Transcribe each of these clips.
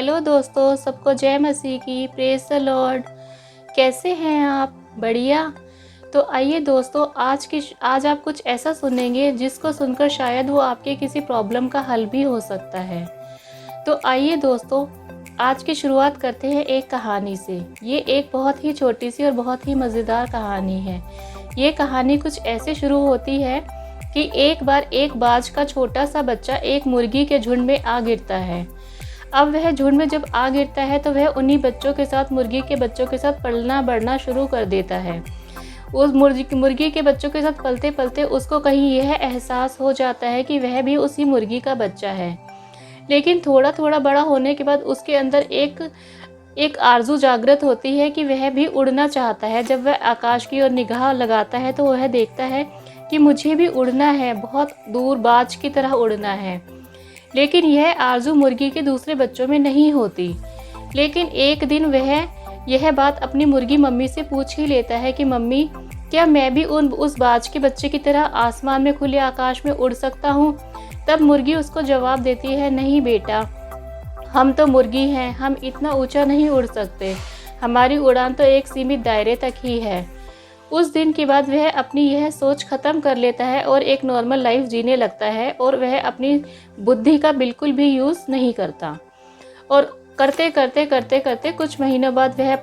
Hello दोस्तों, सबको जय मसीह की, प्रेज द लॉर्ड। कैसे हैं आप? बढ़िया। तो आइए दोस्तों, आज आप कुछ ऐसा सुनेंगे जिसको सुनकर शायद वो आपके किसी प्रॉब्लम का हल भी हो सकता है। तो आइए दोस्तों, आज की शुरुआत करते हैं एक कहानी से। ये एक बहुत ही छोटी सी और बहुत ही मज़ेदार कहानी है। ये कहानी कुछ ऐसे शुरू होती है कि एक बार एक बाज का छोटा सा बच्चा एक मुर्गी के झुंड में आ गिरता है। अब वह झुंड में जब आ गिरता है तो वह उन्हीं बच्चों के साथ, मुर्गी के बच्चों के साथ पलना बढ़ना शुरू कर देता है। उस मुर्गी के बच्चों के साथ पलते पलते उसको कहीं यह एहसास हो जाता है कि वह भी उसी मुर्गी का बच्चा है। लेकिन थोड़ा थोड़ा बड़ा होने के बाद उसके अंदर एक आरज़ू जागृत होती है कि वह भी उड़ना चाहता है। जब वह आकाश की ओर निगाह लगाता है तो वह देखता है कि मुझे भी उड़ना है, बहुत दूर बाज की तरह उड़ना है। लेकिन यह आरज़ू मुर्गी के दूसरे बच्चों में नहीं होती। लेकिन एक दिन वह यह बात अपनी मुर्गी मम्मी से पूछ ही लेता है कि मम्मी, क्या मैं भी उस बाज के बच्चे की तरह आसमान में, खुले आकाश में उड़ सकता हूँ? तब मुर्गी उसको जवाब देती है, नहीं बेटा, हम तो मुर्गी हैं, हम इतना ऊंचा नहीं उड़ सकते। हमारी उड़ान तो एक सीमित दायरे तक ही है। उस दिन के बाद वह अपनी यह सोच ख़त्म कर लेता है और एक नॉर्मल लाइफ जीने लगता है और वह अपनी बुद्धि का बिल्कुल भी यूज़ नहीं करता। और करते करते करते करते कुछ महीनों बाद वह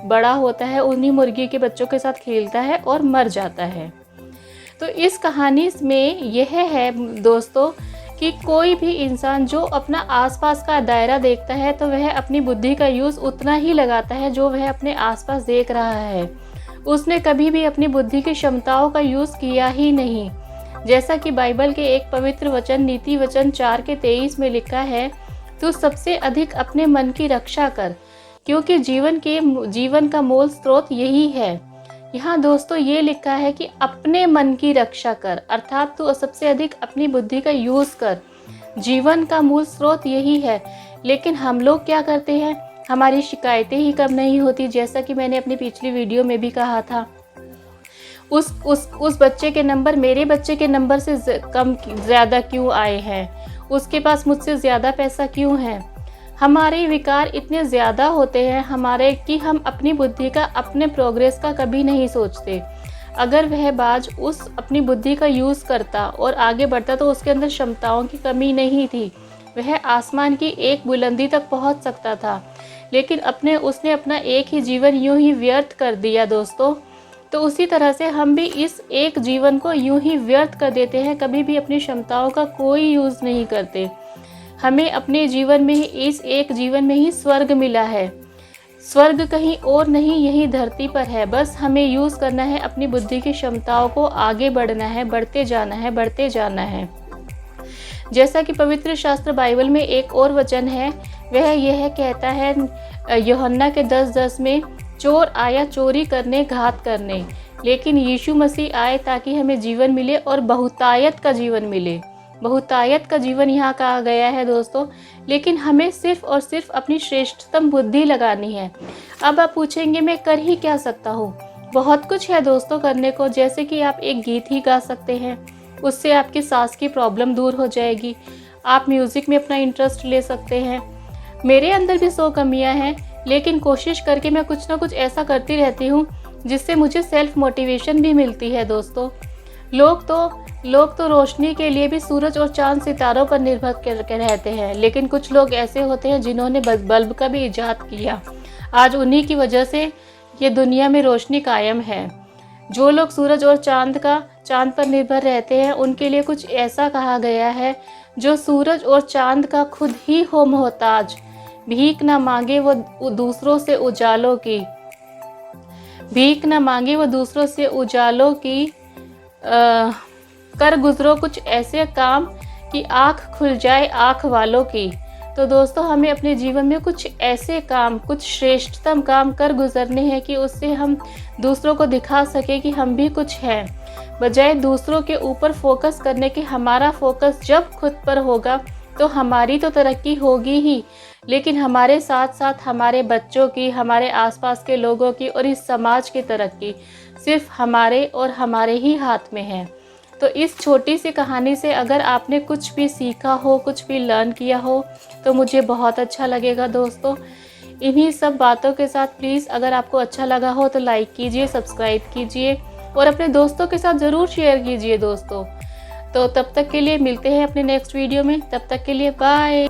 बड़ा होता है, उन्हीं मुर्गी के बच्चों के साथ खेलता है और मर जाता है। तो इस कहानी में यह है दोस्तों कि कोई भी इंसान जो अपना आसपास का दायरा देखता है तो वह अपनी बुद्धि का यूज़ उतना ही लगाता है जो वह अपने आसपास देख रहा है। उसने कभी भी अपनी बुद्धि की क्षमताओं का यूज़ किया ही नहीं। जैसा कि बाइबल के एक पवित्र वचन नीति वचन 4:23 में लिखा है, तू सबसे अधिक अपने मन की रक्षा कर, क्योंकि जीवन का मूल स्रोत यही है। यहाँ दोस्तों ये लिखा है कि अपने मन की रक्षा कर, अर्थात तू सबसे अधिक अपनी बुद्धि का यूज़ कर। जीवन का मूल स्रोत यही है। लेकिन हम लोग क्या करते हैं? हमारी शिकायतें ही कम नहीं होती। जैसा कि मैंने अपनी पिछली वीडियो में भी कहा था, उस बच्चे के नंबर मेरे बच्चे के नंबर से कम ज़्यादा क्यों आए हैं? उसके पास मुझसे ज़्यादा पैसा क्यों है? हमारे विकार इतने ज़्यादा होते हैं हमारे कि हम अपनी बुद्धि का, अपने प्रोग्रेस का कभी नहीं सोचते। अगर वह बाज उस अपनी बुद्धि का यूज़ करता और आगे बढ़ता तो उसके अंदर क्षमताओं की कमी नहीं थी। वह आसमान की एक बुलंदी तक पहुंच सकता था। लेकिन उसने अपना एक ही जीवन यूं ही व्यर्थ कर दिया दोस्तों। तो उसी तरह से हम भी इस एक जीवन को यूं ही व्यर्थ कर देते हैं, कभी भी अपनी क्षमताओं का कोई यूज़ नहीं करते। हमें अपने जीवन में ही, इस एक जीवन में ही स्वर्ग मिला है। स्वर्ग कहीं और नहीं, यही धरती पर है। बस हमें यूज़ करना है, अपनी बुद्धि की क्षमताओं को आगे बढ़ना है, बढ़ते जाना है, बढ़ते जाना है। जैसा कि पवित्र शास्त्र बाइबल में एक और वचन है, वह यह कहता है यूहन्ना के 10:10 में, चोर आया चोरी करने, घात करने, लेकिन यीशु मसीह आए ताकि हमें जीवन मिले और बहुतायत का जीवन मिले। बहुतायत का जीवन यहाँ कहा गया है दोस्तों। लेकिन हमें सिर्फ और सिर्फ अपनी श्रेष्ठतम बुद्धि लगानी है। अब आप पूछेंगे मैं कर ही क्या सकता हूँ? बहुत कुछ है दोस्तों करने को। जैसे कि आप एक गीत ही गा सकते हैं, उससे आपकी सांस की प्रॉब्लम दूर हो जाएगी। आप म्यूज़िक में अपना इंटरेस्ट ले सकते हैं। मेरे अंदर भी 100 कमियां हैं, लेकिन कोशिश करके मैं कुछ ना कुछ ऐसा करती रहती हूँ जिससे मुझे सेल्फ मोटिवेशन भी मिलती है दोस्तों। लोग तो रोशनी के लिए भी सूरज और चांद सितारों पर निर्भर करके रहते हैं, लेकिन कुछ लोग ऐसे होते हैं जिन्होंने बल्ब का भी इजाद किया। आज उन्हीं की वजह से ये दुनिया में रोशनी कायम है। जो लोग सूरज और चांद पर निर्भर रहते हैं, उनके लिए कुछ ऐसा कहा गया है, जो सूरज और चांद का खुद ही हो मोहताज, भीख न मांगे वो दूसरों से उजालों की, भीख न मांगे वो दूसरों से उजालों की, कर गुजरो कुछ ऐसे काम कि आँख खुल जाए आँख वालों की। तो दोस्तों हमें अपने जीवन में कुछ ऐसे काम, कुछ श्रेष्ठतम काम कर गुजरने हैं कि उससे हम दूसरों को दिखा सके कि हम भी कुछ हैं। बजाय दूसरों के ऊपर फोकस करने के, हमारा फोकस जब खुद पर होगा तो हमारी तो तरक्की होगी ही, लेकिन हमारे साथ साथ हमारे बच्चों की, हमारे आसपास के लोगों की और इस समाज की तरक्की सिर्फ हमारे और हमारे ही हाथ में है। तो इस छोटी सी कहानी से अगर आपने कुछ भी सीखा हो, कुछ भी लर्न किया हो, तो मुझे बहुत अच्छा लगेगा दोस्तों। इन्हीं सब बातों के साथ प्लीज़ अगर आपको अच्छा लगा हो तो लाइक कीजिए, सब्सक्राइब कीजिए और अपने दोस्तों के साथ ज़रूर शेयर कीजिए दोस्तों। तो तब तक के लिए मिलते हैं अपने नेक्स्ट वीडियो में। तब तक के लिए बाय।